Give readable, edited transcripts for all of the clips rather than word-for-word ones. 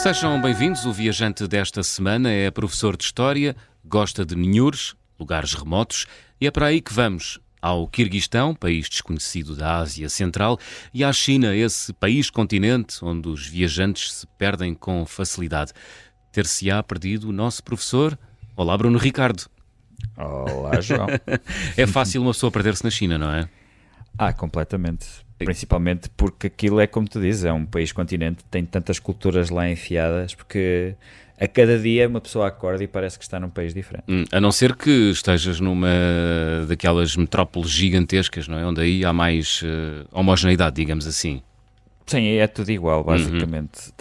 Sejam bem-vindos. O viajante desta semana é professor de História, gosta de Ninhures, lugares remotos, e é para aí que vamos. Ao Quirguistão, país desconhecido da Ásia Central, e à China, esse país-continente onde os viajantes se perdem com facilidade. Ter-se-á perdido o nosso professor? Olá, Bruno Ricardo. Olá, João. É fácil uma pessoa perder-se na China, não é? Completamente. Principalmente porque aquilo é, como tu dizes, é um país-continente, tem tantas culturas lá enfiadas, porque a cada dia uma pessoa acorda e parece que está num país diferente. A não ser que estejas numa daquelas metrópoles gigantescas, não é? Onde aí há mais homogeneidade, digamos assim. Sim, é tudo igual, basicamente.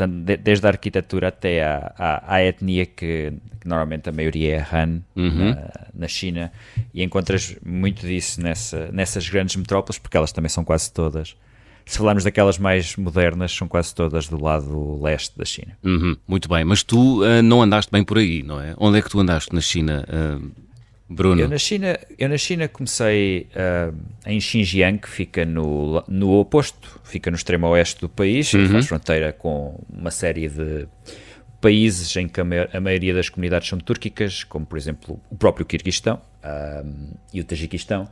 Desde a arquitetura até à etnia, que normalmente a maioria é Han, na China, e encontras muito disso nessas grandes metrópoles, porque elas também são quase todas. Se falarmos daquelas mais modernas, são quase todas do lado leste da China. Muito bem, mas tu não andaste bem por aí, não é? Onde é que tu andaste na China, Bruno? Eu na China comecei em Xinjiang, que fica no oposto, fica no extremo oeste do país, faz fronteira com uma série de países em que a maioria das comunidades são túrquicas, como por exemplo o próprio Quirguistão e o Tajiquistão,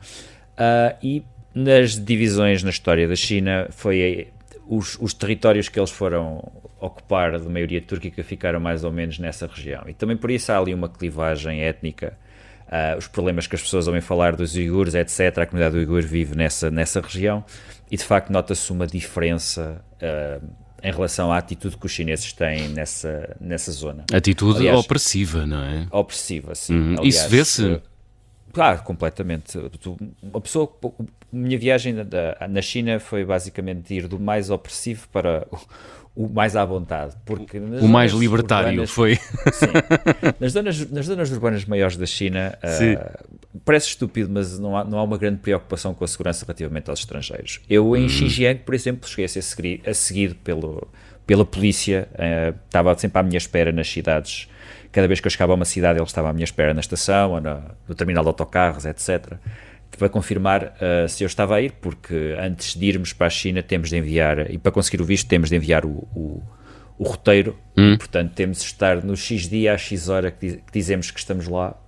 e nas divisões na história da China foi os territórios que eles foram ocupar de maioria túrquica ficaram mais ou menos nessa região, e também por isso há ali uma clivagem étnica. Os problemas que as pessoas ouvem falar dos uigures, etc. A comunidade uigur vive nessa região, e de facto nota-se uma diferença em relação à atitude que os chineses têm nessa zona. Atitude, aliás, opressiva, não é? Opressiva, sim. Aliás, isso vê-se? Completamente. Minha viagem na China foi basicamente ir do mais opressivo para o mais à vontade, porque o mais libertário urbanas, foi. Sim, nas zonas urbanas maiores da China, parece estúpido, mas não há uma grande preocupação com a segurança relativamente aos estrangeiros. Eu em Xinjiang, por exemplo, cheguei a ser seguido pela polícia, estava sempre à minha espera nas cidades. Cada vez que eu chegava a uma cidade, ele estava à minha espera na estação ou no terminal de autocarros, etc., para confirmar se eu estava a ir, porque antes de irmos para a China temos de enviar, e para conseguir o visto temos de enviar o roteiro, e, portanto temos de estar no X dia, à X hora que dizemos que estamos lá,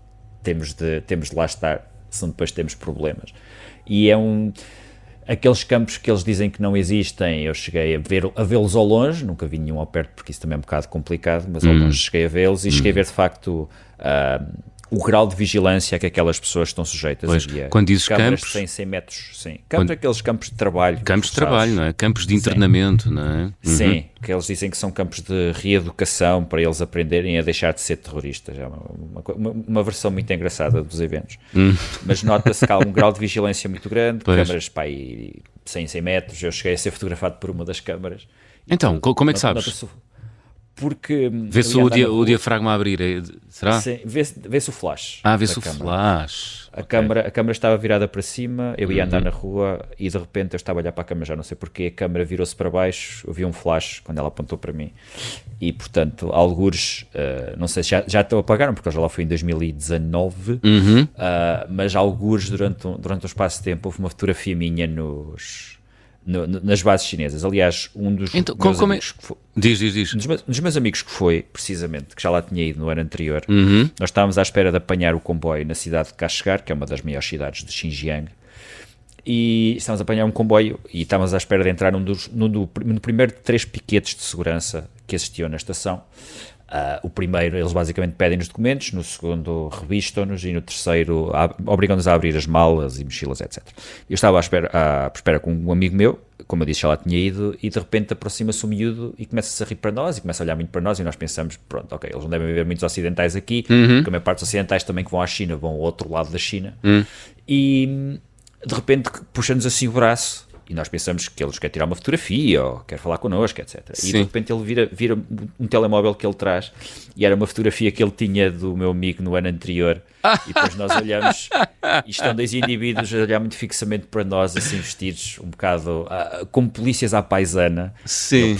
temos de lá estar, senão depois temos problemas. E aqueles campos que eles dizem que não existem, eu cheguei a vê-los ao longe, nunca vi nenhum ao perto, porque isso também é um bocado complicado, mas ao longe cheguei a vê-los, e cheguei a ver de facto o grau de vigilância a que aquelas pessoas estão sujeitas. Pois, quando dizes câmaras campos... de 100 metros, sim. Campos, aqueles campos de trabalho. Campos de trabalho, não é? Campos de internamento, não é? Sim, que eles dizem que são campos de reeducação para eles aprenderem a deixar de ser terroristas. É uma versão muito engraçada dos eventos. Mas nota-se que há um grau de vigilância muito grande, câmaras para aí 100 metros. Eu cheguei a ser fotografado por uma das câmaras. Então, como é que sabes? Porque vê-se o diafragma a abrir, será? Sim, vê-se o flash. Vê-se o flash. A câmara estava virada para cima, eu ia andar na rua e de repente eu estava a olhar para a câmara, já não sei porque, a câmara virou-se para baixo, eu vi um flash quando ela apontou para mim. E portanto, algures, não sei se já apagaram, porque eu já lá fui em 2019, mas algures durante um espaço de tempo houve uma fotografia minha nas bases chinesas. Aliás, um dos meus amigos que foi... Diz. Um dos meus amigos que foi, precisamente, que já lá tinha ido no ano anterior, nós estávamos à espera de apanhar o comboio na cidade de Kashgar, que é uma das maiores cidades de Xinjiang, e estávamos a apanhar um comboio e estávamos à espera de entrar no primeiro de 3 piquetes de segurança que existiam na estação. O primeiro, eles basicamente pedem os documentos, no segundo revistam-nos, e no terceiro obrigam-nos a abrir as malas e mochilas, etc. Eu estava à espera com um amigo meu, como eu disse, já lá tinha ido, e de repente aproxima-se um miúdo e começa-se a rir para nós, e começa a olhar muito para nós, e nós pensamos, pronto, ok, eles não devem haver muitos ocidentais aqui, porque a maior parte dos ocidentais também que vão à China vão ao outro lado da China, e de repente puxa-nos assim o braço, e nós pensamos que ele nos quer tirar uma fotografia ou quer falar connosco, etc. Sim. E de repente ele vira um telemóvel que ele traz, e era uma fotografia que ele tinha do meu amigo no ano anterior, e depois nós olhamos e estão 2 indivíduos a olhar muito fixamente para nós, assim vestidos um bocado como polícias à paisana. Sim.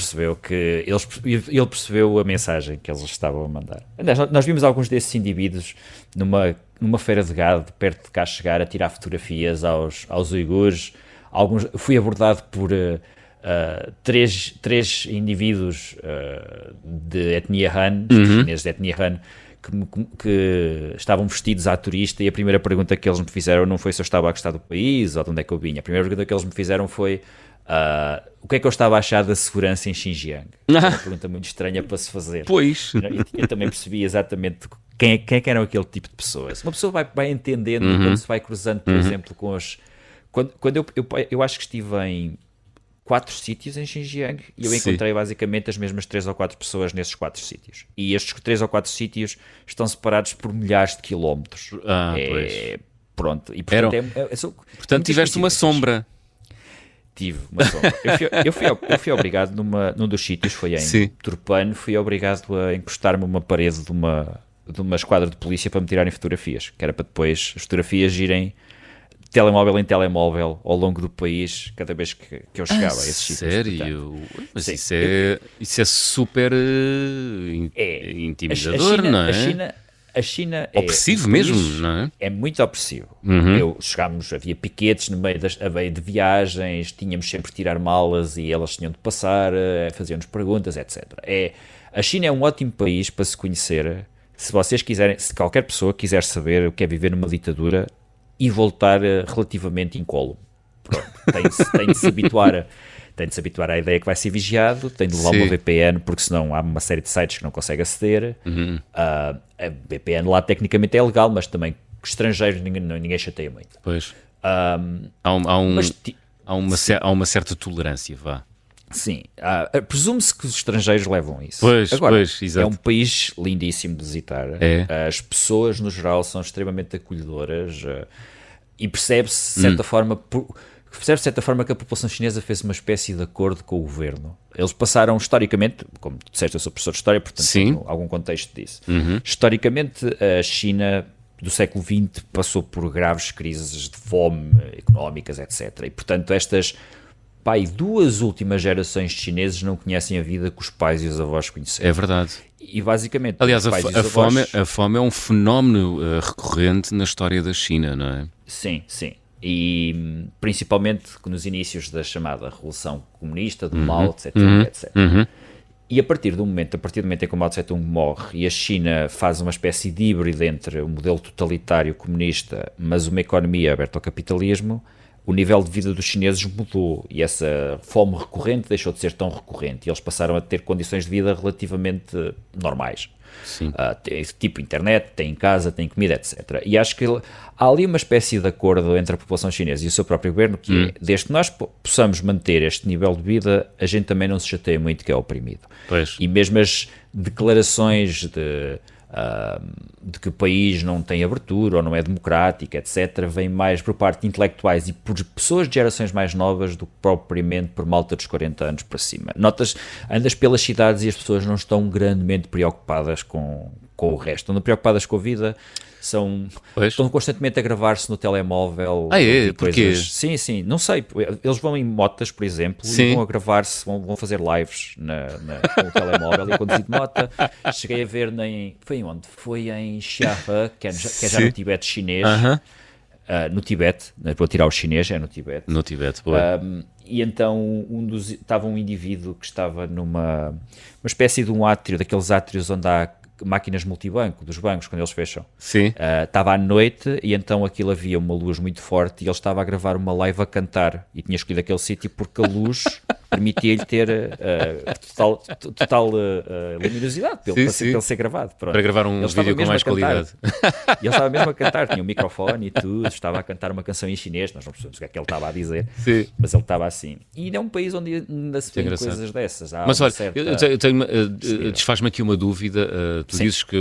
Ele percebeu a mensagem que eles estavam a mandar. Nós vimos alguns desses indivíduos numa feira de gado perto de Kashgar a tirar fotografias aos uigures. Fui abordado por três indivíduos de etnia Han, chineses de etnia Han, que estavam vestidos à turista, e a primeira pergunta que eles me fizeram não foi se eu estava a gostar do país ou de onde é que eu vinha. A primeira pergunta que eles me fizeram foi o que é que eu estava a achar da segurança em Xinjiang. É uma pergunta muito estranha para se fazer. Pois. Eu também percebi exatamente quem é que eram aquele tipo de pessoas. Uma pessoa vai entendendo quando se vai cruzando, por exemplo, com os... Quando eu acho que estive em 4 sítios em Xinjiang e eu encontrei basicamente as mesmas 3 ou 4 pessoas nesses 4 sítios. E estes 3 ou 4 sítios estão separados por milhares de quilómetros. Pois. Pronto. E, portanto tiveste uma sombra. Tive uma sombra. Eu fui obrigado, num dos sítios, foi em Turpan, fui obrigado a encostar-me a uma parede de uma esquadra de polícia para me tirarem fotografias, que era para depois as fotografias irem telemóvel em telemóvel ao longo do país, cada vez que eu chegava a esses sítios. Sério? Mas isso é super intimidador, não é? A China é opressivo mesmo, não é? É muito opressivo. Havia piquetes no meio de viagens, tínhamos sempre de tirar malas e elas tinham de passar, faziam-nos perguntas, etc. A China é um ótimo país para se conhecer, se vocês quiserem, se qualquer pessoa quiser saber o que é viver numa ditadura e voltar relativamente incólume. Pronto, tem de se habituar à ideia que vai ser vigiado, tem de levar uma VPN, porque senão há uma série de sites que não consegue aceder. A VPN lá tecnicamente é legal, mas também estrangeiros ninguém chateia muito. Pois. Há uma certa tolerância, vá. Sim, presume-se que os estrangeiros levam isso. Pois, é um país lindíssimo de visitar. As pessoas, no geral, são extremamente acolhedoras e percebe-se, de certa forma, que a população chinesa fez uma espécie de acordo com o governo. Eles passaram, historicamente, como tu disseste, eu sou professor de História, portanto tenho algum contexto disso. Historicamente, a China do século XX passou por graves crises de fome, económicas, etc. E, portanto, estas... Pai, 2 últimas gerações de chineses não conhecem a vida que os pais e os avós conheceram. É verdade. E basicamente... Aliás, a fome é um fenómeno recorrente na história da China, não é? Sim. E principalmente nos inícios da chamada Revolução Comunista, do Mao, etc. E a partir do momento em que o Mao Tse-tung morre e a China faz uma espécie de híbrido entre um modelo totalitário comunista, mas uma economia aberta ao capitalismo, o nível de vida dos chineses mudou e essa fome recorrente deixou de ser tão recorrente e eles passaram a ter condições de vida relativamente normais. Tipo internet, têm casa, têm comida, etc. E acho que há ali uma espécie de acordo entre a população chinesa e o seu próprio governo que é, desde que nós possamos manter este nível de vida, a gente também não se chateia muito que é oprimido. Pois. E mesmo as declarações de que o país não tem abertura ou não é democrático, etc., vem mais por parte de intelectuais e por pessoas de gerações mais novas do que propriamente por malta dos 40 anos para cima. Andas pelas cidades e as pessoas não estão grandemente preocupadas com o resto, estão preocupadas com a vida, estão constantemente a gravar-se no telemóvel. Porquê? Sim, não sei, eles vão em motas, por exemplo, e vão a gravar-se, vão fazer lives com o telemóvel e a conduzir de mota. Cheguei a ver foi em onde? Foi em Xiahe, que é já no Tibete chinês. No Tibete, vou tirar o chinês, é no Tibete. No Tibete, boa. E então estava um indivíduo que estava numa uma espécie de um átrio, daqueles átrios onde há máquinas multibanco dos bancos quando eles fecham. Estava à noite e então aquilo havia uma luz muito forte e ele estava a gravar uma live a cantar e tinha escolhido aquele sítio porque a luz permitia-lhe ter total luminosidade para ele ser gravado. Pronto. Para gravar um vídeo com mais qualidade. E ele estava mesmo a cantar, tinha um microfone e tudo, estava a cantar uma canção em chinês, nós não percebemos o que é que ele estava a dizer, mas ele estava assim. E é um país onde ainda se vêem coisas dessas. Mas olha, desfaz-me aqui uma dúvida. Tu dizes que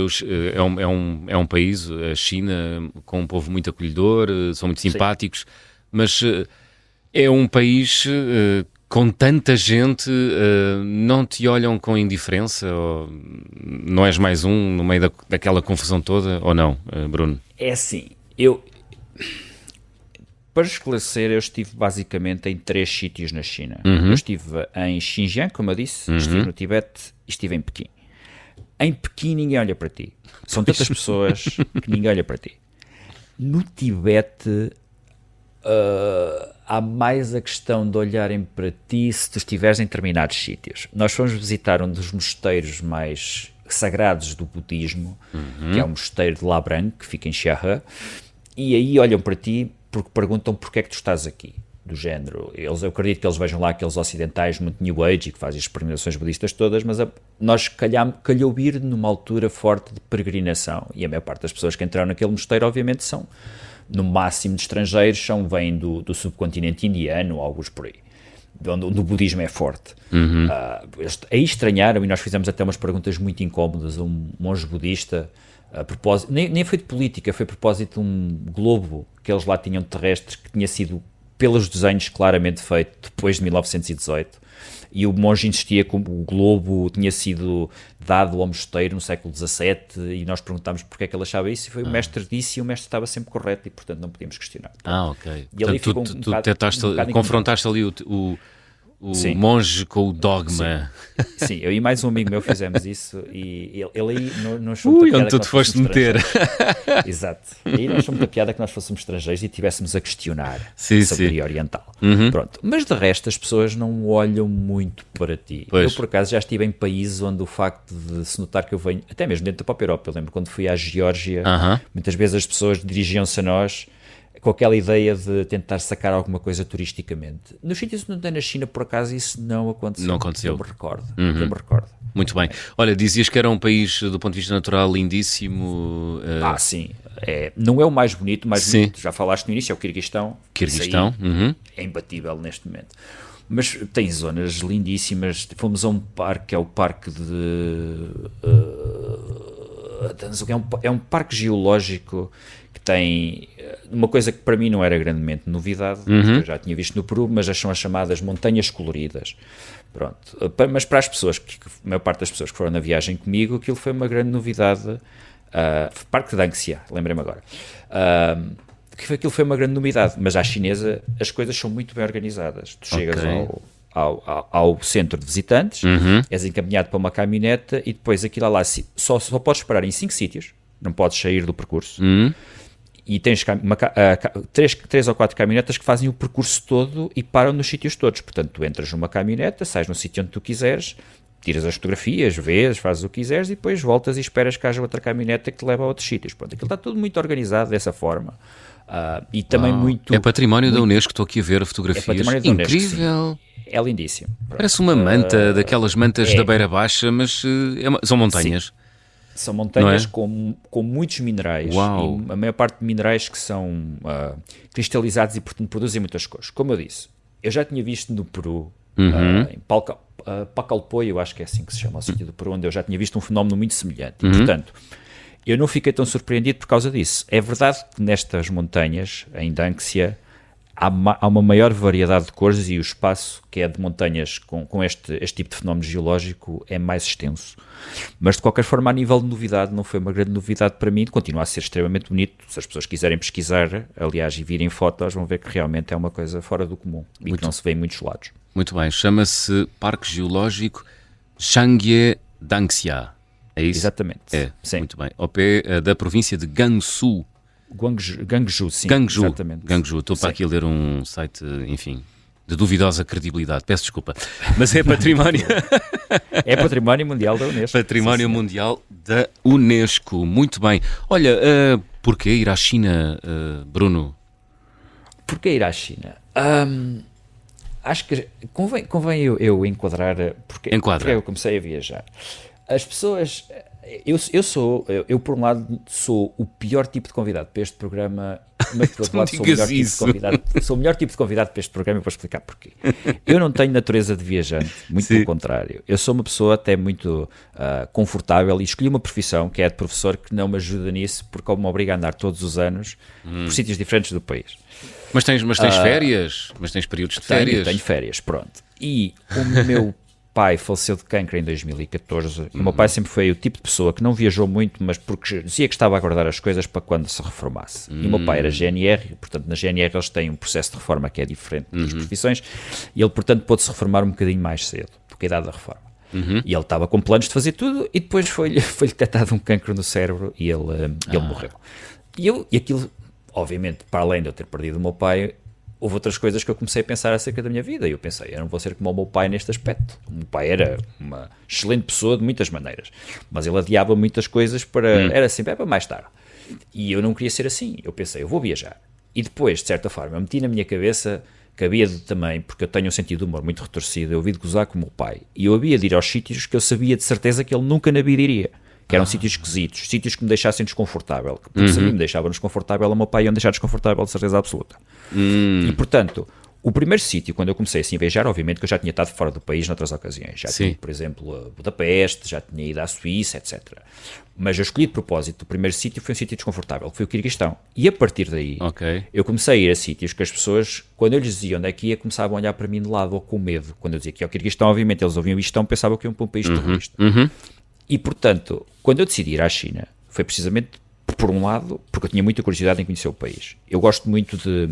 é um país, a China, com um povo muito acolhedor, são muito simpáticos, mas é um país com tanta gente, não te olham com indiferença? Ou não és mais um no meio daquela confusão toda, ou não, Bruno? É assim, para esclarecer, eu estive basicamente em 3 sítios na China. Eu estive em Xinjiang, como eu disse, estive no Tibete e estive em Pequim. Em Pequim ninguém olha para ti. São tantas pessoas que ninguém olha para ti. No Tibete há mais a questão de olharem para ti se tu estiveres em determinados sítios. Nós fomos visitar um dos mosteiros mais sagrados do budismo, que é o mosteiro de Labran, que fica em Xiahe, e aí olham para ti porque perguntam porque é que tu estás aqui. Do género, eu acredito que eles vejam lá aqueles ocidentais muito New Age e que fazem as peregrinações budistas todas, mas nós calhou ir numa altura forte de peregrinação, e a maior parte das pessoas que entraram naquele mosteiro obviamente são, no máximo de estrangeiros, vêm do subcontinente indiano, alguns por aí, onde o budismo é forte. Aí estranharam, e nós fizemos até umas perguntas muito incómodas a um monge budista, a propósito, nem foi de política, foi a propósito de um globo que eles lá tinham terrestre, que tinha sido pelos desenhos claramente feito depois de 1918, e o monge insistia que o globo tinha sido dado ao mosteiro no século XVII, e nós perguntámos porque é que ele achava isso, e foi o mestre disse, e o mestre estava sempre correto, e portanto não podíamos questionar. Ok. E ali portanto, tu confrontaste ali o monge com o dogma. Sim, eu e mais um amigo meu fizemos isso, e ele aí não achou muita piada onde tu te foste meter. Exato. E aí não achou muita piada que nós fôssemos estrangeiros e estivéssemos a questionar sobre a oriental. Pronto. Mas de resto as pessoas não olham muito para ti. Pois. Eu por acaso já estive em países onde o facto de se notar que eu venho, até mesmo dentro da própria Europa, eu lembro quando fui à Geórgia, muitas vezes as pessoas dirigiam-se a nós com aquela ideia de tentar sacar alguma coisa turisticamente. Nos sítios onde tem na China, por acaso, isso não aconteceu. Não aconteceu. Eu me recordo. Eu me recordo. Muito bem. Olha, dizias que era um país, do ponto de vista natural, lindíssimo. Sim. Não é o mais bonito, mas bonito, já falaste no início, é o Quirguistão. Quirguistão. É imbatível neste momento. Mas tem zonas lindíssimas. Fomos a um parque, que é o parque de... é um parque geológico que tem uma coisa que para mim não era grandemente novidade, eu já tinha visto no Peru, mas são as chamadas montanhas coloridas. Pronto. Mas para as pessoas, a maior parte das pessoas que foram na viagem comigo, aquilo foi uma grande novidade. Parque de Anxia, lembrei-me agora. Aquilo foi uma grande novidade, mas à chinesa as coisas são muito bem organizadas. Tu chegas ao centro de visitantes, és encaminhado para uma caminhoneta e depois aquilo lá só podes parar em 5 sítios, não podes sair do percurso. E tens 3 ou 4 caminhonetas que fazem o percurso todo e param nos sítios todos. Portanto, tu entras numa caminhoneta, sais no sítio onde tu quiseres, tiras as fotografias, vês, fazes o que quiseres e depois voltas e esperas que haja outra caminhoneta que te leva a outros sítios. Pronto, aquilo está tudo muito organizado dessa forma. E também muito... É património da Unesco, estou aqui a ver fotografias. É património da Unesco, incrível. sim. É lindíssimo. Pronto. Parece uma manta, daquelas mantas da Beira Baixa, mas são montanhas. Sim. São montanhas é? com muitos minerais. Uau. E a maior parte de minerais que são cristalizados e, portanto, produzem muitas cores. Como eu disse, eu já tinha visto no Peru, em Pacalpoy, eu acho que é assim que se chama o sítio do Peru, onde eu já tinha visto um fenómeno muito semelhante. E, portanto, eu não fiquei tão surpreendido por causa disso. É verdade que nestas montanhas, em Danxia, há uma maior variedade de cores e o espaço que é de montanhas com este tipo de fenómeno geológico é mais extenso. Mas de qualquer forma, a nível de novidade, não foi uma grande novidade para mim, continua a ser extremamente bonito. Se as pessoas quiserem pesquisar, aliás, e virem fotos, vão ver que realmente é uma coisa fora do comum e que não se vê em muitos lados. Muito bem, chama-se Parque Geológico Shangye Danxia, é isso? Exatamente. Sim. Muito bem, ao pé da província de Gansu. Gangju, sim. Exatamente. Gangju, estou para aqui a ler um site, enfim, de duvidosa credibilidade, peço desculpa, mas é património... É património mundial da Unesco. Património mundial da Unesco, muito bem. Olha, porquê ir à China, Bruno? Porquê ir à China? Acho que convém eu enquadrar porque eu comecei a viajar. As pessoas... Eu por um lado sou o pior tipo de convidado para este programa, mas por outro lado sou o melhor tipo de convidado para este programa e vou explicar porquê. Eu não tenho natureza de viajante, muito pelo contrário. Eu sou uma pessoa até muito confortável e escolhi uma profissão que é a de professor que não me ajuda nisso porque me obriga a andar todos os anos por sítios diferentes do país. Mas tens férias? Mas tens períodos de férias? Tenho férias, pronto. E o meu pai faleceu de cancro em 2014 e o meu pai sempre foi o tipo de pessoa que não viajou muito, mas porque dizia que estava a guardar as coisas para quando se reformasse. E o meu pai era GNR, portanto na GNR eles têm um processo de reforma que é diferente das profissões e ele portanto pôde-se reformar um bocadinho mais cedo, do que a idade da reforma. E ele estava com planos de fazer tudo e depois foi-lhe detectado um cancro no cérebro e ele morreu. E aquilo, obviamente, para além de eu ter perdido o meu pai, houve outras coisas que eu comecei a pensar acerca da minha vida, e eu pensei, eu não vou ser como o meu pai neste aspecto. O meu pai era uma excelente pessoa de muitas maneiras, mas ele adiava muitas coisas era sempre para mais tarde. E eu não queria ser assim. Eu pensei, eu vou viajar. E depois, de certa forma, eu meti na minha cabeça que havia de também, porque eu tenho um sentido de humor muito retorcido, eu havia de gozar com o meu pai. E eu havia de ir aos sítios que eu sabia de certeza que ele nunca na vida iria. Que eram sítios esquisitos, sítios que me deixassem desconfortável. Porque se a mim me deixavam desconfortável, o meu pai ia me deixar desconfortável de certeza absoluta. E, portanto, o primeiro sítio, quando eu comecei assim a viajar, obviamente que eu já tinha estado fora do país noutras ocasiões. Já tinha ido, por exemplo, a Budapeste, já tinha ido à Suíça, etc. Mas eu escolhi de propósito, o primeiro sítio foi um sítio desconfortável, que foi o Quirguistão. E a partir daí, eu comecei a ir a sítios que as pessoas, quando eu lhes dizia onde é que ia, começavam a olhar para mim de lado ou com medo. Quando eu dizia que ia ao Quirguistão, obviamente eles ouviam Istão, pensavam que iam para um país terrorista. E, portanto, quando eu decidi ir à China, foi precisamente, por um lado, porque eu tinha muita curiosidade em conhecer o país. Eu gosto muito de,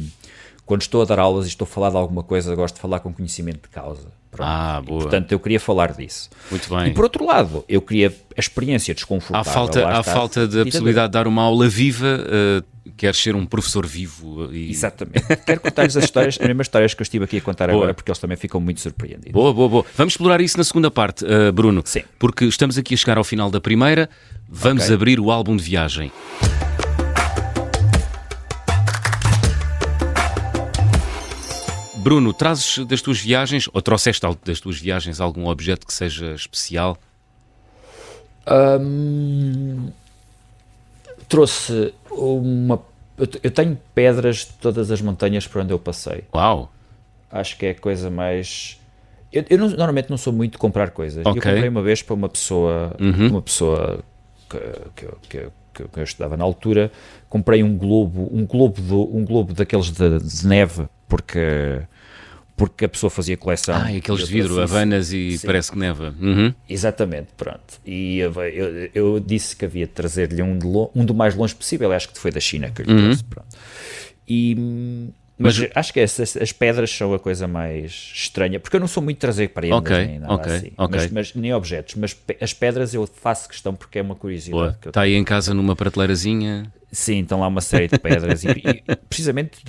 quando estou a dar aulas e estou a falar de alguma coisa, gosto de falar com conhecimento de causa. Boa. E, portanto, eu queria falar disso. Muito bem. E, por outro lado, eu queria a experiência desconfortável. À falta da possibilidade de dar uma aula viva, queres ser um professor vivo. Exatamente. Quero contar-lhes as mesmas histórias que eu estive aqui a contar agora, porque eles também ficam muito surpreendidos. Boa. Vamos explorar isso na segunda parte, Bruno. Sim. Porque estamos aqui a chegar ao final da primeira. Vamos abrir o álbum de viagem. Bruno, trazes das tuas viagens, ou trouxeste das tuas viagens algum objeto que seja especial? Trouxe uma... Eu tenho pedras de todas as montanhas por onde eu passei. Uau! Acho que é a coisa mais... Eu normalmente não sou muito de comprar coisas. Eu comprei uma vez para uma pessoa, que eu estudava na altura, comprei um globo daqueles de neve, porque a pessoa fazia coleção. Aqueles de vidro, Havanas e sim, parece que neva. Exatamente, pronto. E eu disse que havia de trazer-lhe um do mais longe possível, acho que foi da China que eu lhe trouxe, pronto. Mas acho que as pedras são a coisa mais estranha, porque eu não sou muito de trazer prendas nem nada assim, mas nem objetos, mas as pedras eu faço questão porque é uma curiosidade. Está aí em casa numa prateleirazinha? Sim, estão lá uma série de pedras e precisamente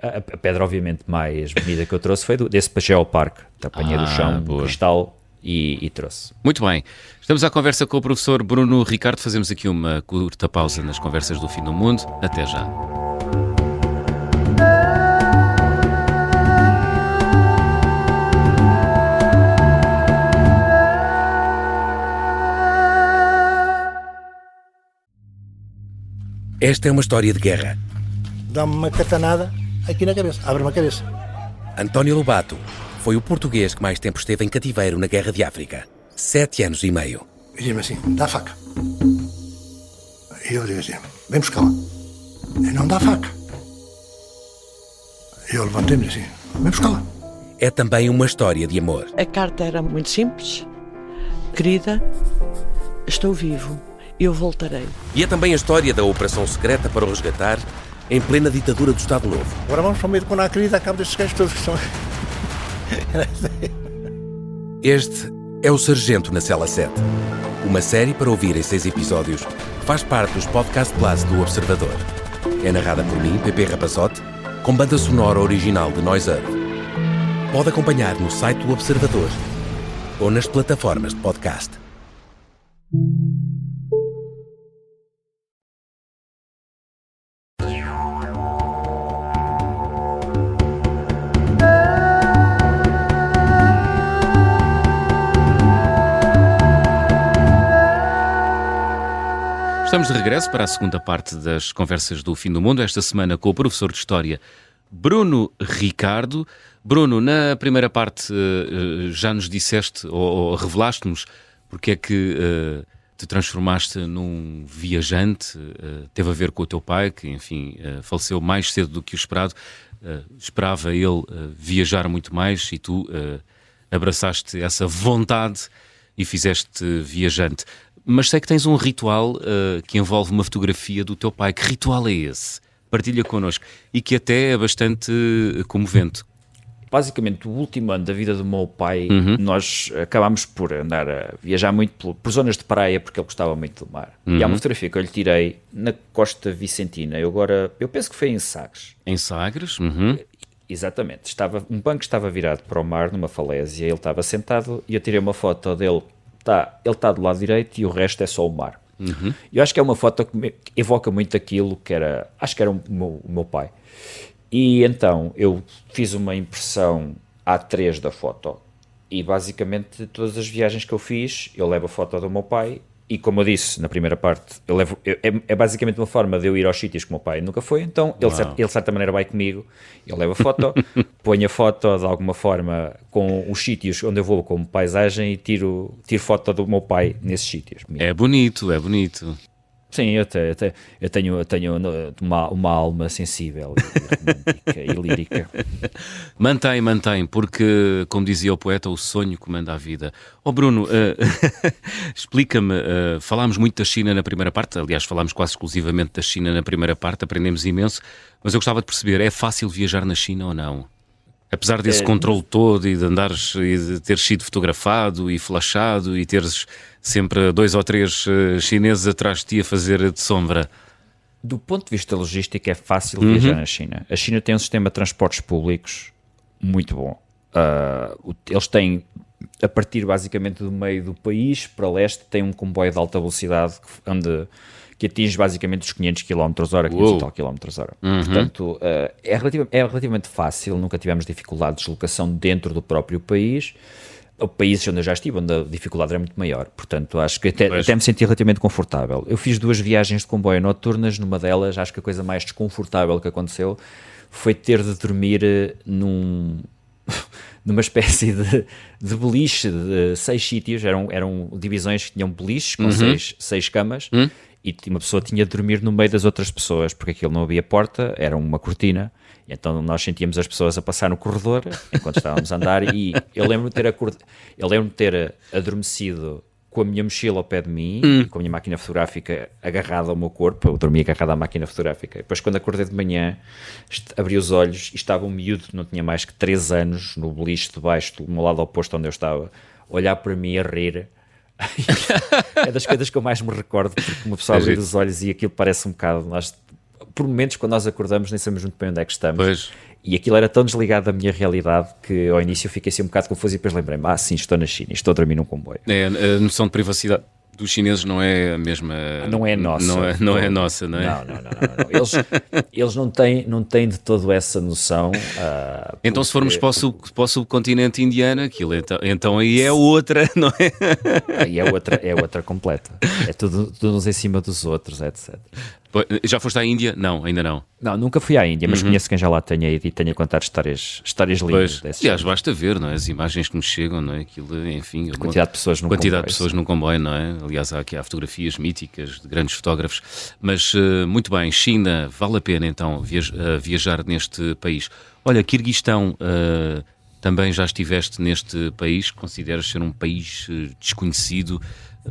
a pedra obviamente mais bonita que eu trouxe foi desse Geoparque, apanhei do chão, cristal e trouxe. Muito bem, estamos à conversa com o professor Bruno Ricardo, fazemos aqui uma curta pausa nas conversas do fim do mundo, até já. Esta é uma história de guerra. Dá-me uma catanada aqui na cabeça, abre-me a cabeça. António Lobato foi o português que mais tempo esteve em cativeiro na Guerra de África. 7 anos e meio. E diz-me assim, dá a faca. E eu digo assim, vem buscá-la. E não dá a faca. E eu levantei-me assim, vem buscá-la. É também uma história de amor. A carta era muito simples. Querida, estou vivo. Eu voltarei. E é também a história da operação secreta para o resgatar em plena ditadura do Estado Novo. Agora vamos para o meio de quando há querida, acabo destes gajos todos que são... Este é o Sargento na Cela 7. Uma série para ouvir em 6 episódios. Faz parte dos Podcast Plus do Observador. É narrada por mim, Pepe Rapazote, com banda sonora original de Noise Earth. Pode acompanhar no site do Observador ou nas plataformas de podcast. Estamos de regresso para a segunda parte das conversas do fim do mundo, esta semana com o professor de História Bruno Ricardo. Bruno, na primeira parte já nos disseste ou revelaste-nos porque é que te transformaste num viajante, teve a ver com o teu pai, que enfim faleceu mais cedo do que o esperado, esperava ele viajar muito mais e tu abraçaste essa vontade e fizeste viajante. Mas sei que tens um ritual que envolve uma fotografia do teu pai. Que ritual é esse? Partilha connosco. E que até é bastante comovente. Basicamente, o último ano da vida do meu pai, nós acabámos por andar a viajar muito por zonas de praia, porque ele gostava muito do mar. E há uma fotografia que eu lhe tirei na Costa Vicentina. Eu penso que foi em Sagres. Em Sagres? Exatamente. Um banco estava virado para o mar numa falésia, ele estava sentado e eu tirei uma foto dele. Ele está do lado direito e o resto é só o mar. Eu acho que é uma foto que evoca muito aquilo que era, acho que era o meu pai. E então eu fiz uma impressão A3 da foto e basicamente todas as viagens que eu fiz, eu levo a foto do meu pai. E como eu disse na primeira parte, é basicamente uma forma de eu ir aos sítios que o meu pai nunca foi, então ele de certa maneira vai comigo, eu levo a foto, ponho a foto de alguma forma com os sítios onde eu vou como paisagem e tiro foto do meu pai nesses sítios. É bonito, é bonito. Sim, eu tenho uma alma sensível e romântica e lírica. Mantém, porque, como dizia o poeta, o sonho comanda a vida. Bruno, explica-me, falámos muito da China na primeira parte, aliás, falámos quase exclusivamente da China na primeira parte, aprendemos imenso, mas eu gostava de perceber, é fácil viajar na China ou não? Apesar desse controle todo e de andares e de teres sido fotografado e flashado e teres sempre 2 ou 3 chineses atrás de ti a fazer de sombra. Do ponto de vista logístico é fácil viajar na China. A China tem um sistema de transportes públicos muito bom. Eles têm, a partir basicamente do meio do país, para leste, tem um comboio de alta velocidade que atinge basicamente os 500 km/h, 500 e tal km/h. Portanto, é relativamente fácil, nunca tivemos dificuldade de deslocação dentro do próprio país. O país onde eu já estive, onde a dificuldade era muito maior. Portanto, acho que até me senti relativamente confortável. Eu fiz 2 viagens de comboio noturnas, numa delas, acho que a coisa mais desconfortável que aconteceu foi ter de dormir numa espécie de beliche de 6 sítios, eram divisões que tinham beliches com 6 camas, e uma pessoa tinha de dormir no meio das outras pessoas, porque aquilo não havia porta, era uma cortina, e então nós sentíamos as pessoas a passar no corredor, enquanto estávamos a andar, e eu lembro-me de ter adormecido com a minha mochila ao pé de mim, e com a minha máquina fotográfica agarrada ao meu corpo. Eu dormia agarrado à máquina fotográfica. E depois, quando acordei de manhã, abri os olhos e estava um miúdo, não tinha mais que 3 anos, no beliche debaixo, do meu lado oposto onde eu estava, a olhar para mim a rir. É das coisas que eu mais me recordo, porque uma pessoa abrir os olhos e aquilo parece um bocado... Por momentos, quando nós acordamos, nem sabemos muito bem onde é que estamos. Pois. E aquilo era tão desligado da minha realidade que ao início fiquei assim um bocado confuso e depois lembrei-me, sim, estou na China, estou a dormir num comboio. A noção de privacidade dos chineses não é a mesma... Não é nossa. Não é nossa, não é? Não. Eles não têm de todo essa noção. Então se formos para o subcontinente indiano, aquilo então aí é outra, não é? Aí é outra completa. É tudo uns em cima dos outros, etc. Já foste à Índia? Não, ainda não. Não, nunca fui à Índia, mas conheço quem já lá tenha ido e tenha contado histórias lindas. Aliás, basta ver, não é? As imagens que nos chegam, não é? Aquilo, enfim, a quantidade de pessoas num comboio, não é? Aliás, há fotografias míticas de grandes fotógrafos. Mas, muito bem, China, vale a pena então viajar neste país. Olha, Quirguistão, também já estiveste neste país, consideras ser um país desconhecido.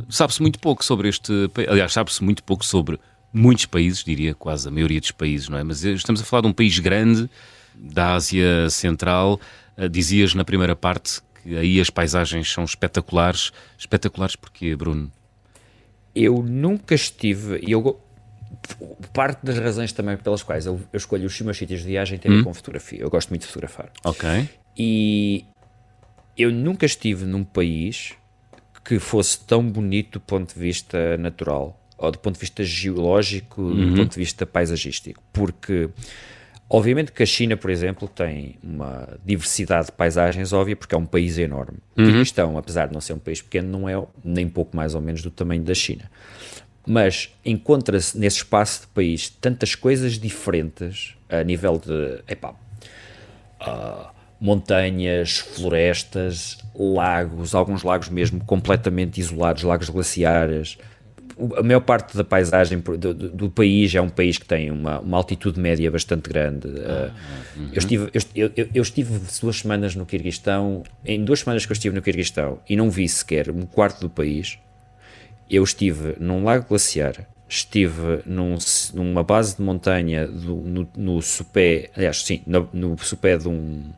Sabe-se muito pouco sobre este país, aliás, sabe-se muito pouco sobre muitos países, diria quase a maioria dos países, não é? Mas estamos a falar de um país grande, da Ásia Central. Dizias na primeira parte que aí as paisagens são espetaculares. Espetaculares porquê, Bruno? Eu nunca estive, parte das razões também pelas quais eu escolho os meus sítios de viagem tem a ver com fotografia. Eu gosto muito de fotografar. Ok. E eu nunca estive num país que fosse tão bonito do ponto de vista natural, ou do ponto de vista geológico, do ponto de vista paisagístico, porque obviamente que a China, por exemplo, tem uma diversidade de paisagens óbvia, porque é um país enorme. O Quirguistão, apesar de não ser um país pequeno, não é nem pouco mais ou menos do tamanho da China, mas encontra-se nesse espaço de país tantas coisas diferentes a nível de montanhas, florestas, lagos, alguns lagos mesmo completamente isolados, lagos glaciares. A maior parte da paisagem do país é um país que tem uma altitude média bastante grande. Eu estive 2 semanas no Quirguistão. Em 2 semanas que eu estive no Quirguistão e não vi sequer um quarto do país, eu estive num lago glaciar, estive numa base de montanha no sopé, aliás, sim, no sopé de um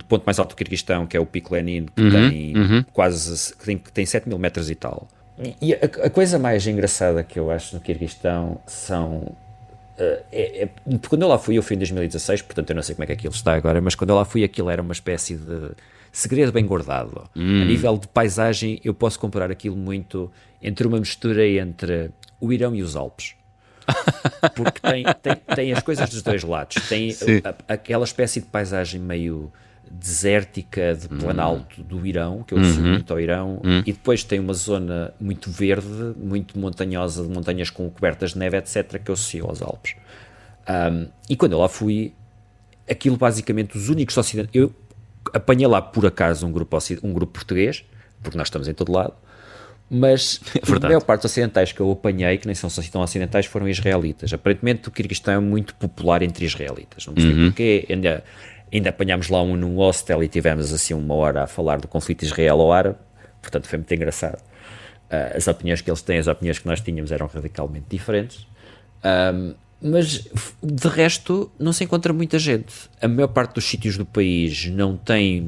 ponto mais alto do Quirguistão, que é o Pico Lenin, que tem 7.000 metros e tal. E a coisa mais engraçada que eu acho no Quirguistão são quando eu lá fui, eu fui em 2016, portanto eu não sei como é que aquilo está agora, mas quando eu lá fui, aquilo era uma espécie de segredo bem guardado. A nível de paisagem, eu posso comparar aquilo muito entre uma mistura entre o Irão e os Alpes. Porque tem as coisas dos dois lados. Tem aquela espécie de paisagem meio desértica de planalto do Irão, que eu subo muito ao Irão, e depois tem uma zona muito verde, muito montanhosa, de montanhas com cobertas de neve, etc., que eu associo aos Alpes. E quando eu lá fui, aquilo basicamente, os únicos ocidentais... Eu apanhei lá, por acaso, um grupo português, porque nós estamos em todo lado, mas a maior parte dos ocidentais que eu apanhei, que nem são assim tão ocidentais, foram israelitas. Aparentemente o Quirguistão é muito popular entre israelitas, não percebi porquê. Ainda apanhámos lá num hostel e tivemos assim uma hora a falar do conflito israelo-árabe, portanto foi muito engraçado. As opiniões que eles têm, as opiniões que nós tínhamos eram radicalmente diferentes. Mas de resto não se encontra muita gente. A maior parte dos sítios do país não tem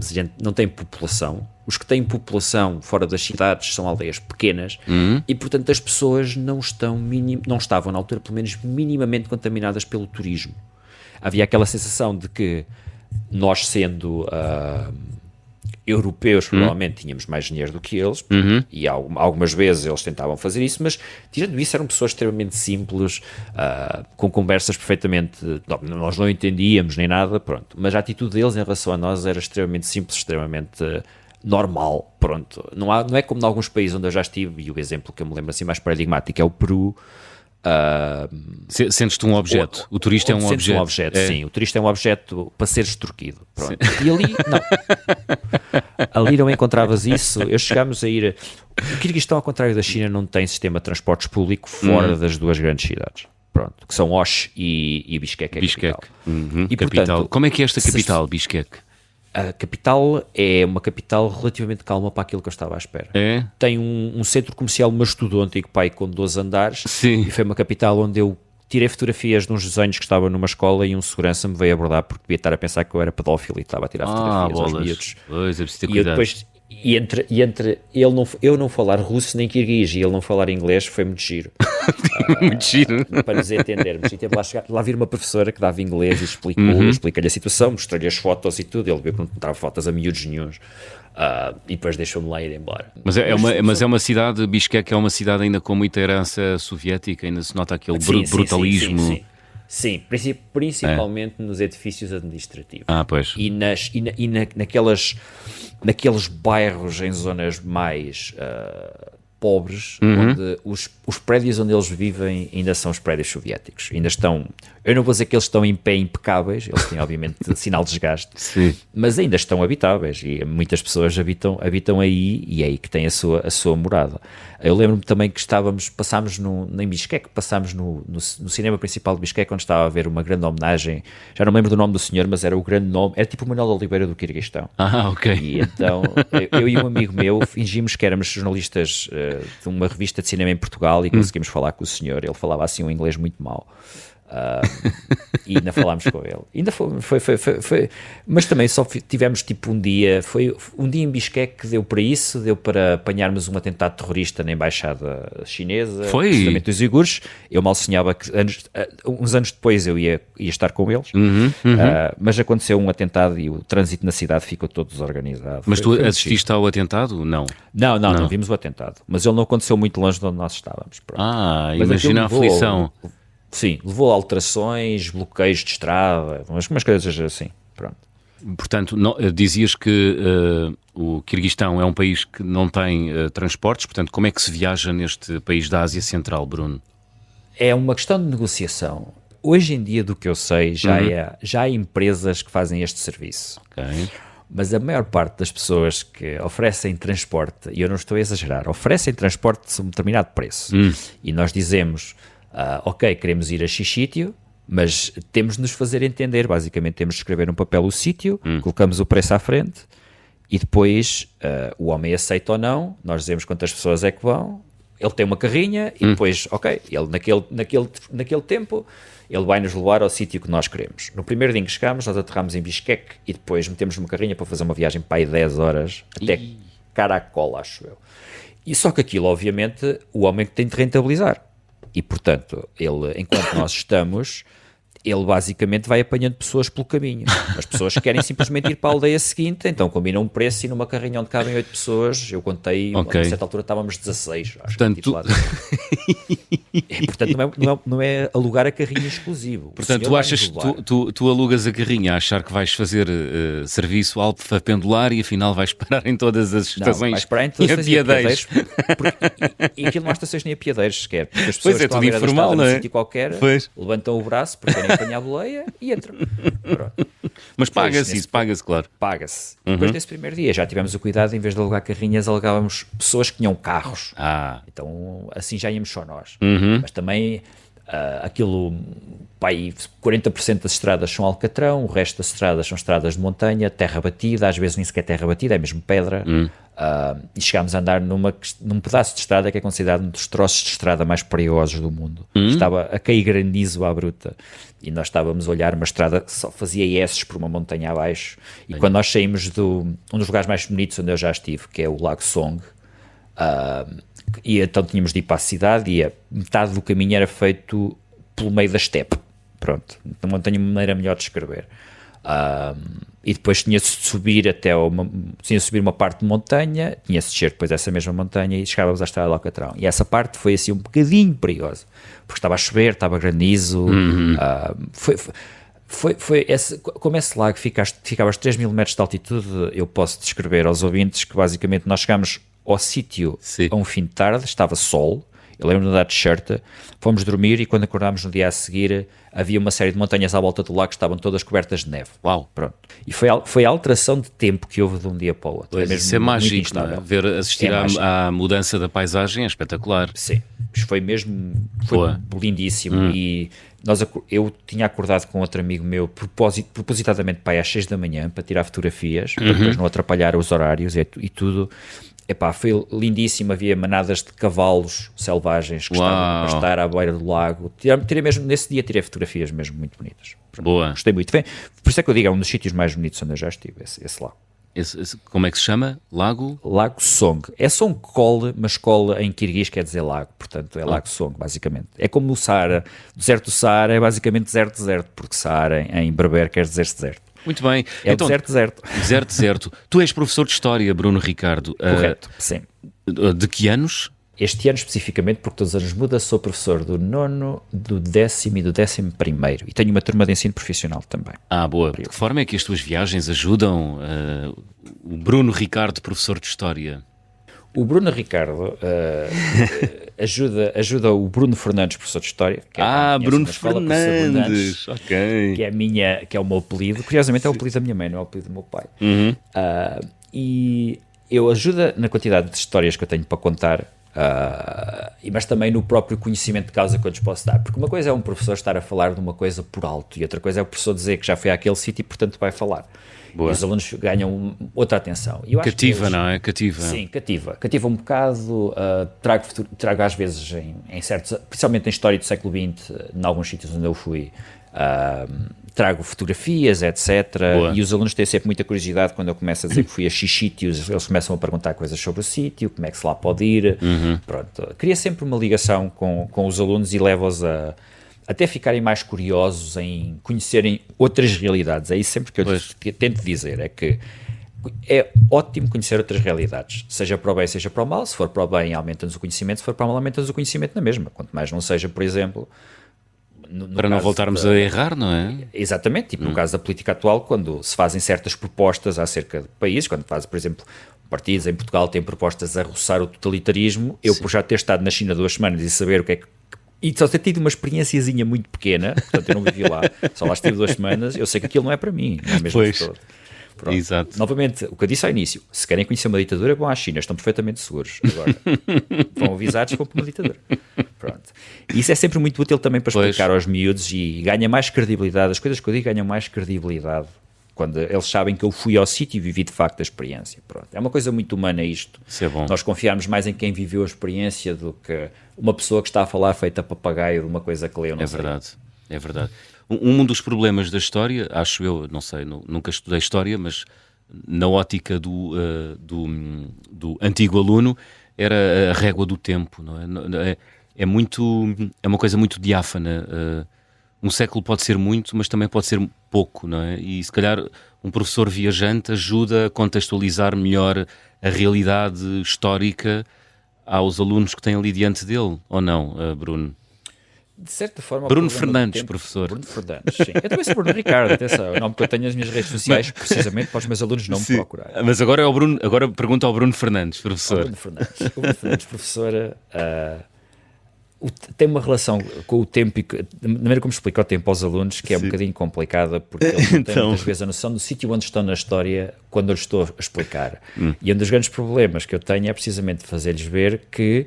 população. Os que têm população fora das cidades são aldeias pequenas e, portanto, as pessoas não estavam, na altura, pelo menos minimamente contaminadas pelo turismo. Havia aquela sensação de que nós, sendo europeus, provavelmente tínhamos mais dinheiro do que eles, e algumas vezes eles tentavam fazer isso, mas tirando isso eram pessoas extremamente simples, com conversas perfeitamente, nós não entendíamos nem nada, pronto, mas a atitude deles em relação a nós era extremamente simples, extremamente normal, pronto. Não é como em alguns países onde eu já estive, e o exemplo que eu me lembro assim mais paradigmático é o Peru. Sentes-te um objeto. O turista é um objeto. Sim. O turista é um objeto para ser extorquido. Pronto. E ali, não. Ali não encontravas isso. Chegámos a ir... O Quirguistão, ao contrário da China, não tem sistema de transportes público fora das duas grandes cidades. Pronto. Que são Osh e Bishkek. Bishkek. E, capital. Portanto, como é que é esta capital, Bishkek? A capital é uma capital relativamente calma para aquilo que eu estava à espera. É? Tem um centro comercial mastodôntico, pai, com 12 andares. Sim. E foi uma capital onde eu tirei fotografias de uns desenhos que estava numa escola e um segurança me veio abordar porque devia estar a pensar que eu era pedófilo e estava a tirar fotografias aos miúdos. Pois, é preciso ter E eu cuidado. depois... E entre eu não falar russo nem kirguiz e ele não falar inglês foi muito giro. Muito giro. Para nos entendermos. E teve lá vir uma professora que dava inglês e explicou, explica-lhe a situação, mostrei-lhe as fotos e tudo. Ele viu que não mostrava fotos a miúdos nenhuns. E depois deixou-me lá ir embora. Mas é uma cidade, Bishkek é uma cidade ainda com muita herança soviética, ainda se nota aquele brutalismo. Sim, principalmente nos edifícios administrativos. Pois. E naqueles bairros em zonas mais pobres, onde os prédios onde eles vivem ainda são os prédios soviéticos. Ainda estão, eu não vou dizer que eles estão em pé impecáveis, eles têm obviamente sinal de desgaste, Sim. mas ainda estão habitáveis e muitas pessoas habitam aí e é aí que tem a sua morada. Eu lembro-me também que passámos em Bishkek, passámos no cinema principal de Bishkek, onde estava a ver uma grande homenagem, já não me lembro do nome do senhor, mas era o grande nome, era tipo o Manuel Oliveira do Quirguistão. Ok. E então eu e um amigo meu fingimos que éramos jornalistas de uma revista de cinema em Portugal e conseguimos falar com o senhor. Ele falava assim um inglês muito mau. E ainda falámos com ele. Ainda foi, mas também só tivemos tipo um dia em Bishkek que deu para isso, deu para apanharmos um atentado terrorista na embaixada chinesa, justamente dos uigures. Eu mal sonhava que uns anos depois eu ia estar com eles, mas aconteceu um atentado e o trânsito na cidade ficou todo desorganizado. Mas tu assististe ao atentado? Não, vimos o atentado, mas ele não aconteceu muito longe de onde nós estávamos. Pronto. Mas imagina a aflição. Sim, levou a alterações, bloqueios de estrada, umas coisas assim, pronto. Portanto, dizias que o Quirguistão é um país que não tem transportes, portanto, como é que se viaja neste país da Ásia Central, Bruno? É uma questão de negociação. Hoje em dia, do que eu sei, já há empresas que fazem este serviço. Ok. Mas a maior parte das pessoas que oferecem transporte, e eu não estou a exagerar, oferecem transporte a um determinado preço. E nós dizemos... ok, queremos ir a X sítio, mas temos de nos fazer entender. Basicamente temos de escrever num papel o sítio, colocamos o preço à frente e depois o homem aceita ou não, nós dizemos quantas pessoas é que vão, ele tem uma carrinha e depois, ok, ele naquele tempo ele vai nos levar ao sítio que nós queremos. No primeiro dia em que chegamos, nós aterramos em Bishkek e depois metemos numa carrinha para fazer uma viagem para aí 10 horas até Karakol, acho eu. E só que aquilo, obviamente, o homem tem de rentabilizar. E, portanto, ele, enquanto nós estamos, ele basicamente vai apanhando pessoas pelo caminho. As pessoas querem simplesmente ir para a aldeia seguinte, então combinam um preço e numa carrinha onde cabem 8 pessoas, eu contei, a certa altura estávamos 16, acho. Portanto, portanto não é alugar a carrinha exclusivo. Portanto, tu achas tu alugas a carrinha a achar que vais fazer serviço alfa pendular e afinal vais parar em todas as estações. Vais parar em todas as estações e aquilo não há estações nem apiadeiros sequer, porque as pessoas estão à beira da estrada num sítio qualquer, levantam o braço porque querem apanhar a boleia e entram. Mas paga-se, claro. Paga-se. Depois desse primeiro dia já tivemos o cuidado, em vez de alugar carrinhas, alugávamos pessoas que tinham carros. Então assim já íamos só nós. Mas também aquilo, pai, 40% das estradas são alcatrão, o resto das estradas são estradas de montanha, terra batida, às vezes nem sequer terra batida, é mesmo pedra. E chegámos a andar num pedaço de estrada que é considerado um dos troços de estrada mais perigosos do mundo. Estava a cair granizo à bruta e nós estávamos a olhar uma estrada que só fazia esses por uma montanha abaixo. E quando nós saímos um dos lugares mais bonitos onde eu já estive, que é o Lago Song, e então tínhamos de ir para a cidade e metade do caminho era feito pelo meio da estepe. Pronto, não tenho maneira melhor de descrever. E depois tinha-se de subir subir uma parte de montanha, tinha-se de descer depois dessa mesma montanha e chegávamos à estrada de Alcatrão. E essa parte foi assim um bocadinho perigosa, porque estava a chover, estava granizo, como esse lago ficava a 3.000 metros de altitude, eu posso descrever aos ouvintes que basicamente nós chegámos ao sítio a um fim de tarde, estava sol, eu lembro-me de dar t-shirt, fomos dormir e quando acordámos no dia a seguir havia uma série de montanhas à volta do lago que estavam todas cobertas de neve. Uau! Pronto. E foi a alteração de tempo que houve de um dia para o outro. Pois, isso é mágico, não é? Assistir à mudança da paisagem é espetacular. Sim, foi lindíssimo. E eu tinha acordado com outro amigo meu propositadamente para às 6 da manhã para tirar fotografias, para depois não atrapalhar os horários e tudo. Epá, foi lindíssimo, havia manadas de cavalos selvagens que estavam a pastar à beira do lago. Nesse dia tirei fotografias mesmo muito bonitas. Boa. Gostei muito. Por isso é que eu digo, é um dos sítios mais bonitos onde eu já estive, esse lago. Como é que se chama? Lago? Lago Song. É Song Kol, mas Kol em kirguiz quer dizer lago, portanto é Lago Song, basicamente. É como o Saara. O deserto do Saara é basicamente deserto, porque Saara em berber quer dizer deserto. Muito bem. É então, deserto. Deserto. Tu és professor de História, Bruno Ricardo. Correto, sim. De que anos? Este ano especificamente, porque todos os anos muda, sou professor do 9º, do 10º e do 11º. E tenho uma turma de ensino profissional também. Boa. De que forma é que as tuas viagens ajudam o Bruno Ricardo, professor de História? O Bruno Ricardo ajuda o Bruno Fernandes, professor de História. Que Bruno Fernandes, ok. Que é o meu apelido. Curiosamente é o apelido da minha mãe, não é o apelido do meu pai. E eu ajudo na quantidade de histórias que eu tenho para contar, mas também no próprio conhecimento de causa que eu lhes posso dar. Porque uma coisa é um professor estar a falar de uma coisa por alto e outra coisa é o professor dizer que já foi àquele sítio e portanto vai falar. Boa. E os alunos ganham outra atenção. E eu acho cativa, não é? Cativa. Sim, cativa um bocado. Trago às vezes, em certos, principalmente em história do século XX, em alguns sítios onde eu fui, trago fotografias, etc. Boa. E os alunos têm sempre muita curiosidade quando eu começo a dizer que fui a X sítios, eles começam a perguntar coisas sobre o sítio, como é que se lá pode ir. Pronto. Cria sempre uma ligação com os alunos e leva-os a até ficarem mais curiosos em conhecerem outras realidades. É isso sempre que eu tento dizer, é que é ótimo conhecer outras realidades, seja para o bem, seja para o mal. Se for para o bem, aumenta-nos o conhecimento, se for para o mal, aumenta-nos o conhecimento na mesma, quanto mais não seja, por exemplo... para não voltarmos a errar, não é? Exatamente, tipo no caso da política atual, quando se fazem certas propostas acerca de países, quando faz, por exemplo, partidos em Portugal têm propostas a roçar o totalitarismo, eu por já ter estado na China 2 semanas e saber o que é que... E só ter tido uma experiênciazinha muito pequena, portanto eu não vivi lá, só lá estive 2 semanas, eu sei que aquilo não é para mim, não é mesmo de todo. Pronto. Exato. Novamente, o que eu disse ao início, se querem conhecer uma ditadura, vão à China, estão perfeitamente seguros. Agora, vão avisados que vão para uma ditadura. Pronto. E isso é sempre muito útil também para explicar aos miúdos e ganha mais credibilidade. As coisas que eu digo ganham mais credibilidade quando eles sabem que eu fui ao sítio e vivi de facto a experiência. Pronto. É uma coisa muito humana isto. Isso é bom. Nós confiarmos mais em quem viveu a experiência do que uma pessoa que está a falar feita papagaio de uma coisa que leu. É verdade, é verdade. Um dos problemas da história, acho eu, não sei, nunca estudei história, mas na ótica do antigo aluno, era a régua do tempo, não é? é uma coisa muito diáfana. Um século pode ser muito, mas também pode ser pouco, não é? E se calhar um professor viajante ajuda a contextualizar melhor a realidade histórica aos alunos que têm ali diante dele, ou não, Bruno? De certa forma... Bruno Fernandes, professor. Bruno Fernandes, sim. Eu também sou Bruno Ricardo, atenção. O nome que eu tenho nas minhas redes sociais, precisamente para os meus alunos não me procurarem. Mas agora é o Bruno, agora pergunta ao Bruno Fernandes, professor. O Bruno Fernandes, professor, tem uma relação com o tempo, da maneira como explica o tempo aos alunos, que é um bocadinho complicada, porque eles não têm muitas vezes a noção do sítio onde estão na história quando eu lhes estou a explicar. E um dos grandes problemas que eu tenho é precisamente fazer-lhes ver que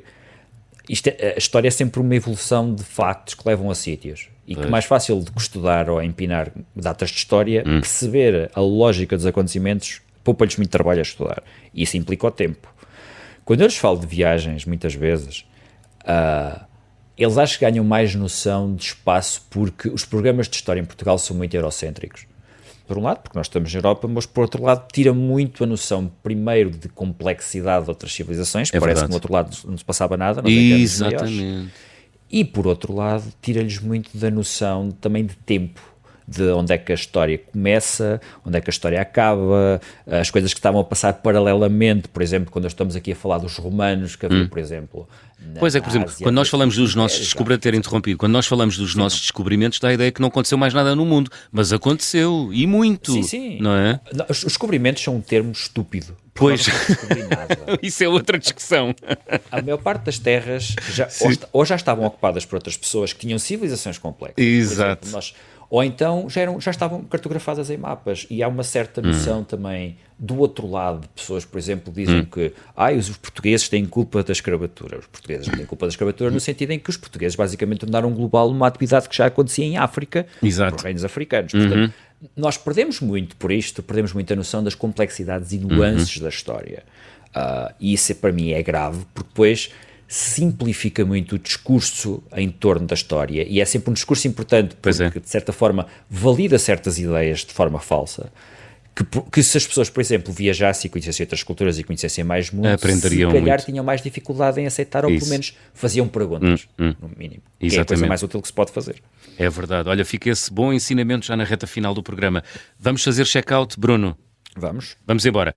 a história é sempre uma evolução de factos que levam a sítios. E que mais fácil do que estudar ou empinar datas de história, perceber a lógica dos acontecimentos, poupa-lhes muito trabalho a estudar. E isso implica o tempo. Quando eu lhes falo de viagens, muitas vezes, eles acho que ganham mais noção de espaço porque os programas de história em Portugal são muito eurocêntricos. Por um lado, porque nós estamos na Europa, mas por outro lado, tira muito a noção, primeiro, de complexidade de outras civilizações, parece que no outro lado não se passava nada, nós Exatamente. E por outro lado, tira-lhes muito da noção também de tempo, de onde é que a história começa, onde é que a história acaba, as coisas que estavam a passar paralelamente, por exemplo, quando estamos aqui a falar dos romanos, que havia, por exemplo... Pois é, por exemplo, quando nós falamos dos nossos, desculpa ter interrompido, quando nós falamos dos nossos descobrimentos, dá a ideia que não aconteceu mais nada no mundo, mas aconteceu, e muito, não é? Os descobrimentos são um termo estúpido. Pois, não descobri nada. Isso é outra discussão. A maior parte das terras ou já estavam ocupadas por outras pessoas que tinham civilizações complexas. Exato. Por exemplo, ou então já estavam cartografadas em mapas, e há uma certa noção também do outro lado de pessoas, por exemplo, dizem que os portugueses têm culpa da escravatura. Os portugueses não têm culpa da escravatura no sentido em que os portugueses basicamente tornaram global uma atividade que já acontecia em África, por reinos africanos. Portanto, nós perdemos muito por isto, perdemos muito a noção das complexidades e nuances da história. E isso para mim é grave, porque depois simplifica muito o discurso em torno da história, e é sempre um discurso importante porque, de certa forma, valida certas ideias de forma falsa, que se as pessoas, por exemplo, viajassem e conhecessem outras culturas e conhecessem mais mundo, se calhar tinham mais dificuldade em aceitar, ou pelo menos faziam perguntas, no mínimo, que é a coisa mais útil que se pode fazer. É verdade. Olha, fica esse bom ensinamento já na reta final do programa. Vamos fazer check-out, Bruno? Vamos embora.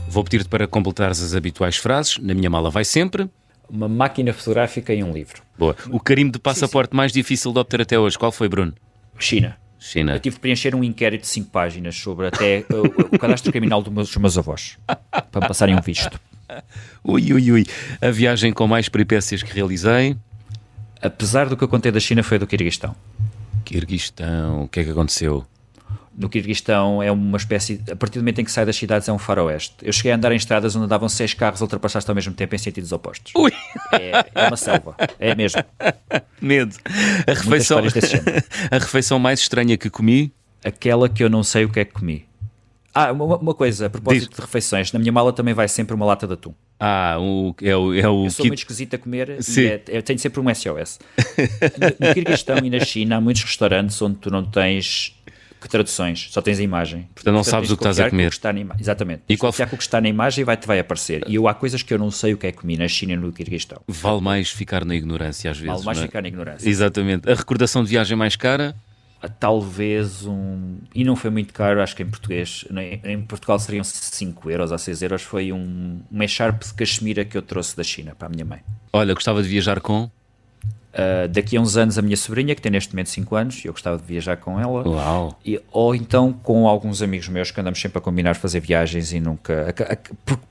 Vou pedir-te para completares as habituais frases. Na minha mala vai sempre... uma máquina fotográfica e um livro. Boa. O carimbo de passaporte mais difícil de obter até hoje, qual foi, Bruno? China. Eu tive de preencher um inquérito de 5 páginas sobre até o cadastro criminal dos meus avós, para me passarem um visto. Ui. A viagem com mais peripécias que realizei? Apesar do que eu contei da China, foi do Quirguistão. O que é que aconteceu? No Quirguistão é uma espécie, a partir do momento em que sai das cidades, é um faroeste. Eu cheguei a andar em estradas onde andavam 6 carros ultrapassados ao mesmo tempo em sentidos opostos. Ui. É uma selva, é mesmo. Medo. A refeição mais estranha que comi? Aquela que eu não sei o que é que comi. Uma coisa, a propósito de refeições, na minha mala também vai sempre uma lata de atum. Eu sou muito esquisito a comer. Eu tenho sempre um SOS. No Quirguistão e na China há muitos restaurantes onde tu não tens traduções, só tens a imagem. Portanto, não sabes o que estás a comer. Exatamente. E qual o que está na imagem vai aparecer. E há coisas que eu não sei o que é que comi na China e no Quirguistão. Vale mais ficar na ignorância às vezes. Vale mais ficar na ignorância. Exatamente. A recordação de viagem mais cara? Talvez e não foi muito caro, acho que em Portugal seriam 5 euros a 6 euros, foi uma echarpe de cachemira que eu trouxe da China para a minha mãe. Olha, gostava de viajar com? Daqui a uns anos a minha sobrinha, que tem neste momento 5 anos, eu gostava de viajar com ela. Uau. Ou então com alguns amigos meus que andamos sempre a combinar fazer viagens e nunca...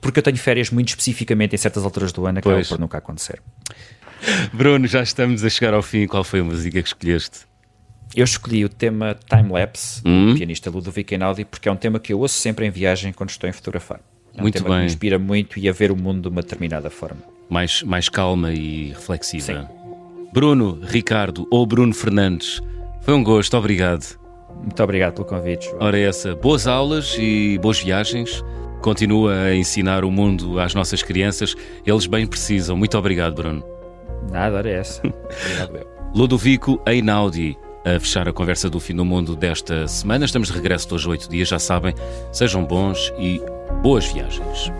Porque eu tenho férias muito especificamente em certas alturas do ano, acaba por nunca acontecer. Bruno, já estamos a chegar ao fim. Qual foi a música que escolheste? Eu escolhi o tema Time Lapse, do pianista Ludovico Einaudi, porque é um tema que eu ouço sempre em viagem quando estou a fotografar. É um tema que me inspira muito e a ver o mundo de uma determinada forma. Mais calma e reflexiva. Sim. Bruno, Ricardo ou Bruno Fernandes, foi um gosto, obrigado. Muito obrigado pelo convite, João. Ora essa, boas aulas e boas viagens. Continua a ensinar o mundo às nossas crianças, eles bem precisam. Muito obrigado, Bruno. Nada, era essa. Obrigado eu. Ludovico Einaudi, a fechar a conversa do Fim do Mundo desta semana. Estamos de regresso hoje 8 dias, já sabem. Sejam bons e boas viagens.